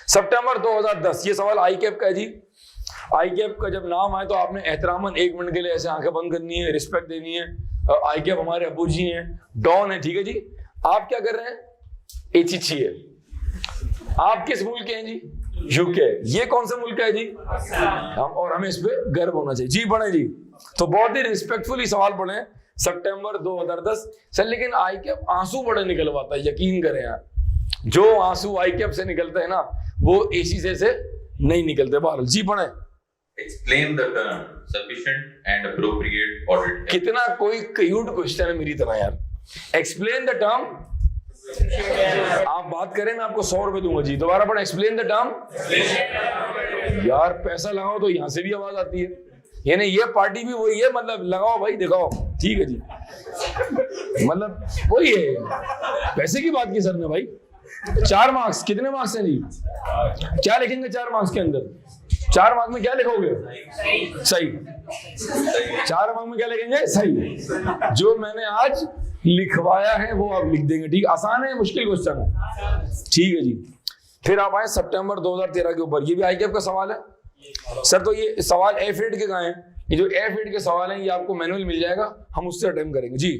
सितंबर 2010, ये सवाल ICAP का है जी। ICAP का जब नाम आए तो आपने एहतरामन 1 मिनट के लिए ऐसे आंखें बंद करनी है, रिस्पेक्ट देनी है। ICAP हमारे अबू जी हैं, डॉन है, ठीक है जी। आप क्या कर रहे हैं? HEC है। आप किस मुल्क के हैं जी? यूके। ये कौन सा मुल्क है जी? हम, और हमें इस पे गर्व होना चाहिए जी। पढ़े जी, तो बहुत ही रिस्पेक्टफुली सवाल पढ़े। सितंबर 2010 सर, लेकिन ICAP आंसू बड़े निकलवाता है, यकीन करें यार। जो आंसू आई कैप से निकलते हैं ना वो एसी से नहीं निकलते बाहर। जी पढ़े। Explain the term sufficient and appropriate audit. कितना कोई क्यूट क्वेश्चन है मेरी तरह यार। एक्सप्लेन द टर्म, आप बात करें मैं आपको 100 रुपए दूंगा जी। दोबारा पढ़े, एक्सप्लेन द टर्म। यार पैसा लगाओ तो यहां से भी आवाज आती है, यानी ये पार्टी भी वही है, मतलब लगाओ भाई दिखाओ, ठीक है जी, मतलब वही है। पैसे की बात की सर ने भाई। 4 मार्क्स, कितने मार्क्स हैं जी? क्या लिखेंगे 4 मार्क्स के अंदर? 4 मार्क्स में क्या लिखोगे? सही। 4 मार्क्स में क्या लिखेंगे? सही। जो मैंने आज लिखवाया है वो आप लिख देंगे, ठीक। आसान है, मुश्किल क्वेश्चन है, ठीक है जी। फिर आप आए सितंबर 2013 के ऊपर, ये भी आईकेएफ का सवाल है सर। तो ये सवाल F8 के कहाँ हैं? ये जो F8 के सवाल हैं ये आपको मैनुअल मिल जाएगा, हम उससे अटेम्प्ट करेंगे जी।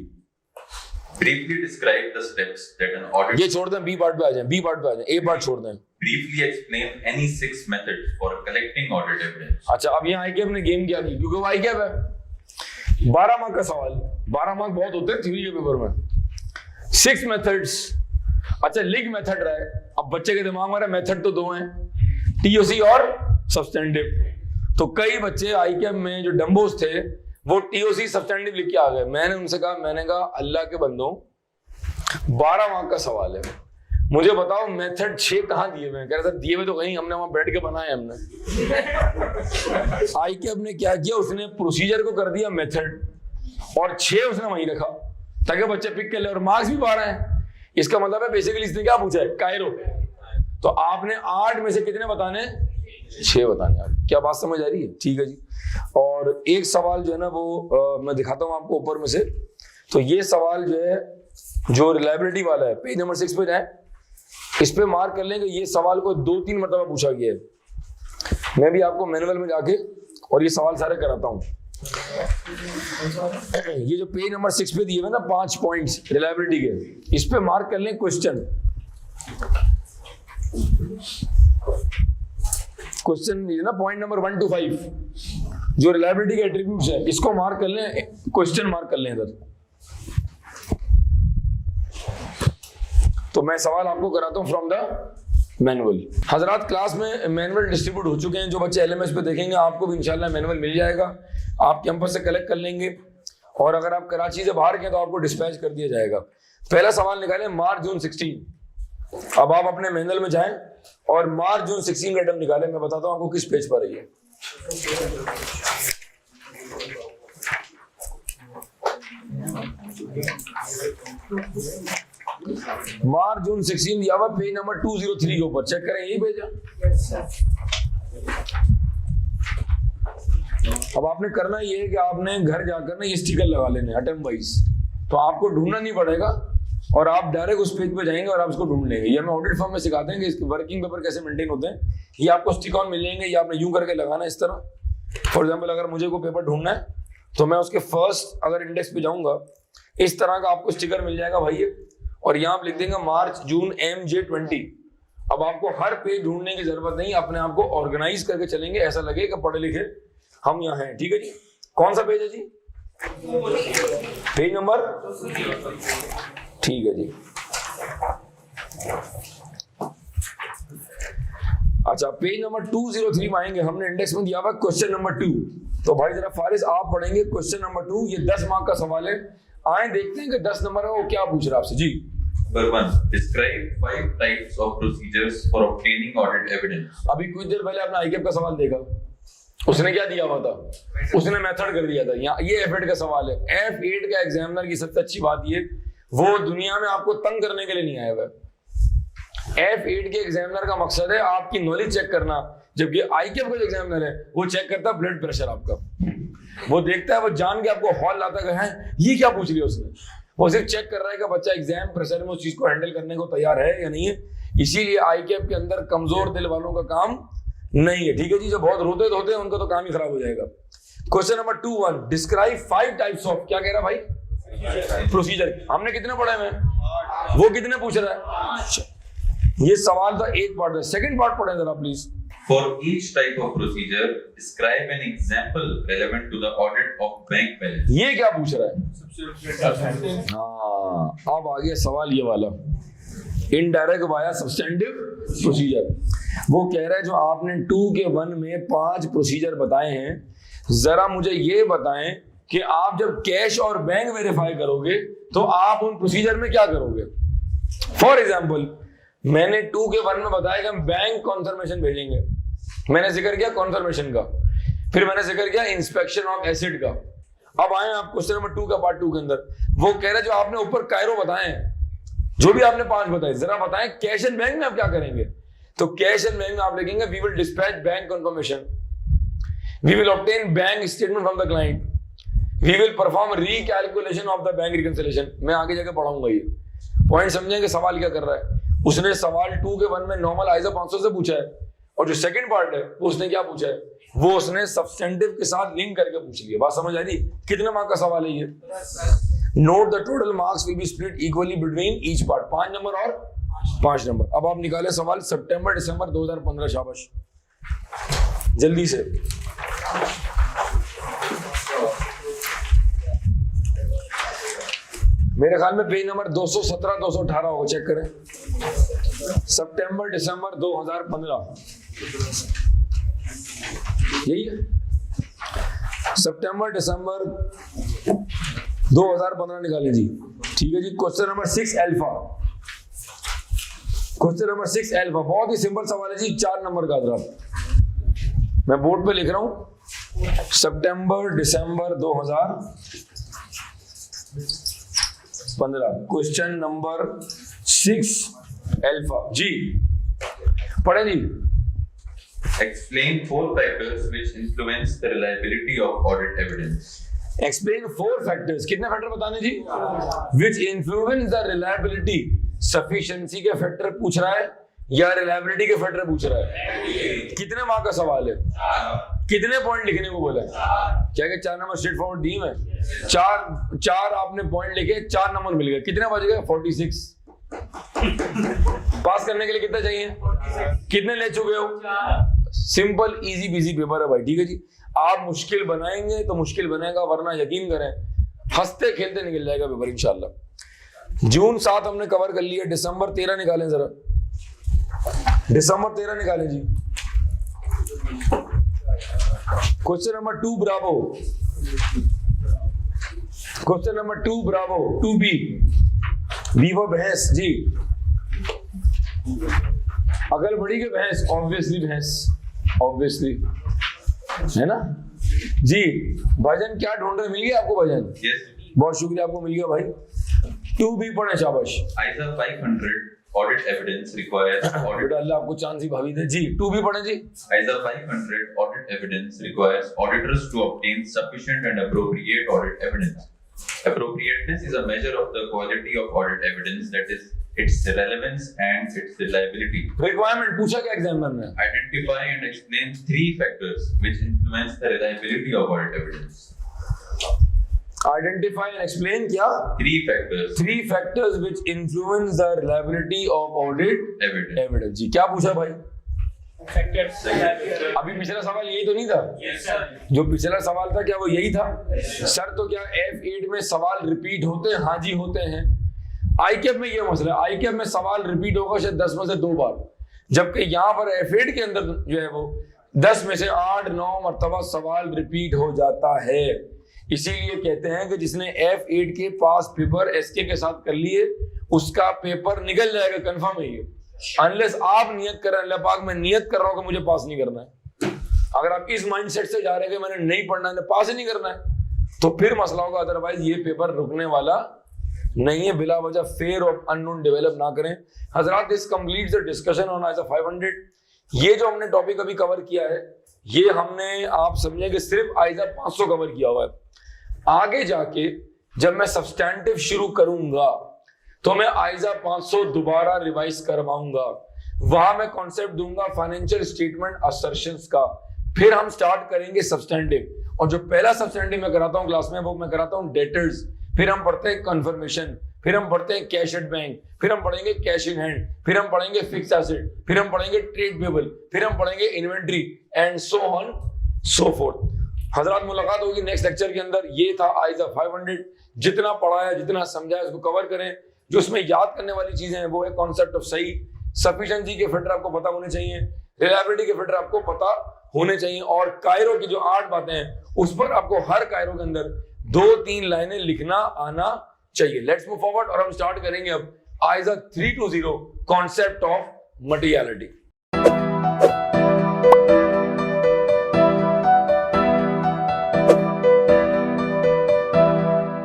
Briefly describe the steps that an audit. ये छोड़ दें, बी पार्ट पे आ जाएं, बी पार्ट पे आ जाएं, ए पार्ट छोड़ दें। Briefly explain any 6 methods for collecting audit evidence. अच्छा, अब यहाँ आईकेएफ ने गेम क्या की, क्योंकि वो आईकेएफ है। 12 मार्क का सवाल, 12 मार्क बहुत होते हैं थ्योरी के पेपर में। 6 मेथड्स। अच्छा, लिग मेथड रहा है। अब बच्चे के दिमाग में रहा मेथड तो 2 हैं, टीओसी और सब्सटेंटिव। तो कई बच्चे आईकेएफ में जो डम्बोस थे वो टीओसी सब्सटेंटिव लिख के आ गए। मैंने उनसे कहा, मैंने कहा अल्लाह के बंदों 12 मार्क का सवाल है, मुझे बताओ मेथड 6 कहां दिए हुए हैं? कह रहे सर दिए हुए तो कहीं, हमने वहां बैठ के बनाए हमने। आईकेएफ ने क्या किया, उसने प्रोसीजर को कर दिया मेथड और 6 उसने वहीं रखा ताकि बच्चे पिक कर ले, और मार्क्स भी 12 हैं। इसका मतलब है बेसिकली इसने क्या पूछा है, कायरो। तो आपने 8 में से कितने बताने? 6 बताने। आप क्या बात समझ आ रही है? ठीक है जी। और एक सवाल जो है ना वो मैं दिखाता हूं आपको ऊपर में से। तो ये सवाल जो है, जो रिलायबिलिटी वाला है, पेज नंबर 6 पे जाए, इस पे मार्क कर लेंगे। ये सवाल को 2-3 मरतबा पूछा गया है। मैं भी आपको मैनुअल में जाके और ये सवाल सारे कराता हूं। ये जो पेज नंबर 6 पे दिए हुए ना 5 पॉइंट्स रिलायबिलिटी के, इस पे मार्क कर लें क्वेश्चन। क्वेश्चन ये ना पॉइंट नंबर 1 to 5 जो रिलायबिलिटी के एट्रीब्यूट्स है, इसको मार्क कर लें, क्वेश्चन मार्क कर लें इधर। तो मैं सवाल आपको कराता हूं फ्रॉम द मैनुअल। हजरात, क्लास में मैनुअल डिस्ट्रीब्यूट हो चुके हैं। जो बच्चे एलएमएस पे देखेंगे आपको भी इंशाल्लाह मैनुअल मिल जाएगा, आप कैंपस से कलेक्ट कर लेंगे। और अगर आप कराची से बाहर के तो आपको डिस्पैच कर दिया जाएगा। पहला सवाल निकालें, मार्च जून 16। अब आप अपने मैनुअल में जाएं और मार्च जून 16 का आइटम निकालें। मैं बताता हूं आपको किस पेज पर है ये। मार्च जून 16 दिया हुआ पेज नंबर 203 के ऊपर, चेक करें, यही पेज है। अब आपने करना ये है कि आपने घर जाकर ना ये स्टिकर लगा लेने अटेम्प्ट वाइज, तो आपको ढूंढना नहीं पड़ेगा और आप डायरेक्ट उस पेज पे जाएंगे और आप उसको ढूंढ लेंगे। ये हमें ऑडिट फॉर्म में सिखाते हैं कि इसके वर्किंग पेपर कैसे मेंटेन होते हैं। ये आपको स्टिक ऑन मिल जाएंगे, ये आपने यूं करके लगाना है इस तरह। फॉर एग्जांपल अगर मुझे कोई पेपर ढूंढना है तो मैं उसके फर्स्ट अगर इंडेक्स पे जाऊंगा, इस तरह का आपको स्टिकर मिल जाएगा भाई, और यहाँ आप लिख देंगे मार्च जून MJ20। अब आपको हर पेज ढूंढने की जरूरत नहीं, अपने आप को ऑर्गेनाइज करके चलेंगे, ऐसा लगेगा पढ़े लिखे हम यहाँ हैं। ठीक है जी। कौन सा पेज है जी? पेज नंबर, ठीक है जी। अच्छा, पेज नंबर 203 में आएंगे। हमने इंडेक्स में दिया हुआ क्वेश्चन नंबर 2। तो भाई जरा फारिस आप पढ़ेंगे क्वेश्चन नंबर 2। ये 10 मार्क का सवाल है। आए देखते हैं कि 10 नंबर है वो क्या पूछ रहा है आपसे जी। Number 1. Describe 5 types of procedures for obtaining audit evidence. अभी कुछ देर पहले आपने आईकेएफ का सवाल देखा, उसने क्या दिया हुआ था? उसने मेथड कर दिया था। यहाँ ये F8 का सवाल है। F8 का एग्जामिनर की सबसे अच्छी बात ये, वो दुनिया में आपको तंग करने के लिए नहीं आया हुआ। F8 के एग्जामिनर का मकसद है आपकी नॉलेज चेक करना, जबकि आईकेएफ का जो एग्जामिनर है वो चेक करता है ब्लड प्रेशर आपका। वो देखता है, वो जान के आपको हॉल लाता है ये क्या पूछ लिया उसने। वो सिर्फ चेक कर रहा है कि बच्चा एग्जाम प्रेशर में उस चीज को हैंडल करने को तैयार है या नहीं है। इसीलिए आईकेएफ के अंदर कमजोर दिल वालों का काम नहीं है। ठीक है जी। जो बहुत रोते धोते हैं उनका तो काम ही खराब हो जाएगा। Question number 2-1, describe 5 types of, क्या कह रहा भाई? प्रोसीजर। हमने कितने पढ़े हैं? वो कितने पूछ रहा है? ये सवाल था एक पार्ट है। सेकंड पार्ट पढ़े जरा please. For each type of procedure, describe an example relevant to the audit of bank balance. ये क्या पूछ रहा है? हाँ, अब आ गया सवाल ये वाला। Indirect via substantive procedure. वो कह रहा है जो आपने 2 के 1 में 5 प्रोसीजर बताए हैं, जरा मुझे ये बताएं कि आप जब कैश और बैंक वेरीफाई करोगे तो आप उन प्रोसीजर में क्या करोगे। फॉर एग्जाम्पल मैंने 2 के 1 में बताया कि हम बैंक कॉन्फर्मेशन भेजेंगे, मैंने जिक्र किया कॉन्फर्मेशन का, फिर मैंने जिक्र किया इंस्पेक्शन ऑफ एसेट का। अब आए आप क्वेश्चन नंबर 2 का पार्ट 2 के अंदर, वो कह रहा है जो आपने ऊपर कायरो बताए हैं, जो भी आपने 5 बताए, जरा बताएं कैश एंड बैंक में आप क्या करेंगे। तो कैश एंड बैंक में आप लिखेंगे we will dispatch bank confirmation, we will obtain bank statement from the client, we will perform recalculation of the bank reconciliation. मैं आगे जाके पढ़ाऊंगा ये पॉइंट, समझेंगे सवाल क्या कर रहा है। उसने सवाल 2 के 1 में नॉर्मल आइजा 500 से पूछा है, और जो सेकंड पार्ट है वो उसने क्या पूछा है, वो उसने सब्सटेंटिव के साथ लिंक करके पूछ लिया। बात समझ आ रही? कितने मार्क का सवाल है ये? Note the total marks will be split equally between each part. 5 number और 5 नंबर। अब आप निकाले सवाल सितंबर दिसंबर 2015। शाबाश, जल्दी से। मेरे ख्याल में पेज नंबर 217 218 होगा, चेक करें। सितंबर दिसंबर 2015 यही है। सितंबर दिसंबर 2015 निकालें जी। ठीक है जी। Question number 6 alpha, question number 6 alpha बहुत ही सिंपल सवाल है जी, 4 नंबर का। मैं बोर्ड पे लिख रहा हूं, सितंबर दिसंबर 2015, क्वेश्चन नंबर 6 अल्फा जी। पढ़े जी। Explain 4 factors which influence the reliability of audit evidence. Explain 4 factors, कितने फैक्टर बताने जी? Which influence the reliability, sufficiency के फैक्टर पूछ रहा है या reliability के फैक्टर पूछ रहा है? कितने मार्क का सवाल है? कितने पॉइंट लिखने को बोला है? क्या 4 नंबर स्ट्रेट फॉरवर्ड डी में? 4 आपने पॉइंट लिखे, 4 नंबर मिल गए, कितने बच गए? 46। पास करने के लिए कितना चाहिए? कितने ले चुके हो? सिंपल इजी बिजी पेपर है भाई। ठीक है जी। आप मुश्किल बनाएंगे तो मुश्किल बनेगा, वरना यकीन करें हंसते खेलते निकल जाएगा पेपर इंशाल्लाह। जून 7 हमने कवर कर लिया, दिसंबर 13 निकालें जरा। दिसंबर 13 निकालें जी। Question number 2 bravo, question number 2 bravo, 2B B वो भैंस जी। अकल बड़ी के भैंस, ऑब्वियसली भैंस, ऑब्वियसली, है ना जी। भजन क्या ढूंढ रहे? मिल गया आपको भजन? Yes. बहुत शुक्रिया, आपको मिल गया भाई। 2B पढ़े, शाबाश। ISA 500 audit evidence requires audit. बेटा अल्लाह आपको चांद सी भाभी दे जी। 2B पढ़े जी। ISA 500 audit evidence requires auditors to obtain sufficient and appropriate audit evidence. Appropriateness is a measure of the quality of audit evidence, that is, its relevance and its reliability. Requirement पूछा क्या examiner ने? Identify and explain 3 factors which influence the reliability of audit evidence. Identify and explain क्या? 3 factors. 3 factors which influence the reliability of audit Evidence. evidence जी। क्या पूछा भाई? Factors. अभी पिछला सवाल यही तो नहीं था? Yes, sir. जो पिछला सवाल था क्या वो यही था? सर तो क्या F8 में सवाल रिपीट होते हैं? हाँ जी होते हैं। ICAP में ये मसला है, ICAP में सवाल रिपीट होगा शायद 10 में से 2 बार, जबकि यहाँ पर F8 के अंदर जो है वो 10 में से 8-9 मरतबा सवाल रिपीट हो जाता है। इसीलिए कहते हैं कि जिसने F8 के पास पेपर SK के साथ कर लिए उसका पेपर निकल जाएगा, कंफर्म है ये। अनलेस आप नियत करें, अल्लाह पाक मैं नियत कर रहा हूं कि मुझे पास नहीं करना है। अगर आप इस माइंडसेट से जा रहे हैं कि मैंने नहीं पढ़ना है, पास ही नहीं करना है, तो फिर मसला होगा। अदरवाइज ये पेपर रुकने वाला नहीं है। बिला वजह फेयर और अननोन डेवलप ना करें। हजरात, this completes the discussion on ISA 500। ये जो हमने टॉपिक अभी कवर किया है, ये हमने आप समझे कि सिर्फ ISA 500 कवर किया हुआ है। आगे जाके जब मैं सब्सटैंटिव शुरू करूंगा तो मैं ISA 500 दोबारा रिवाइज करवाऊंगा। वहां मैं कॉन्सेप्ट दूंगा फाइनेंशियल स्टेटमेंट असर्शंस का। फिर हम स्टार्ट करेंगे सब्सटैंटिव, और जो पहला सब्सटैंटिव मैं कराता हूं क्लास में वो मैं कराता हूं डेटर्स। फिर हम पढ़ते हैं कन्फर्मेशन, फिर हम पढ़ते हैं कैश एट बैंक, फिर हम पढ़ेंगे कैश इन हैंड, फिर हम पढ़ेंगे फिक्स एसेट, फिर हम पढ़ेंगे ट्रेड पेबल, फिर हम पढ़ेंगे inventory and so on so fourth. हजरात, मुलाकात होगी नेक्स्ट लेक्चर के अंदर। ये था ISA 500। जितना पढ़ाया जितना समझाया उसको कवर करें। जो इसमें याद करने वाली चीजें हैं वो है कॉन्सेप्ट ऑफ सही, सफिशिएंसी के फिल्टर आपको पता होने चाहिए, रिलायबिलिटी के फिल्टर आपको पता होने चाहिए, और कायरो की जो 8 बातें हैं उस पर आपको हर कायरो के अंदर 2-3 लाइनें लिखना आना चाहिए। लेट्स मूव फॉरवर्ड और हम स्टार्ट करेंगे अब आइजा 320 कॉन्सेप्ट ऑफ मटेरियलिटी।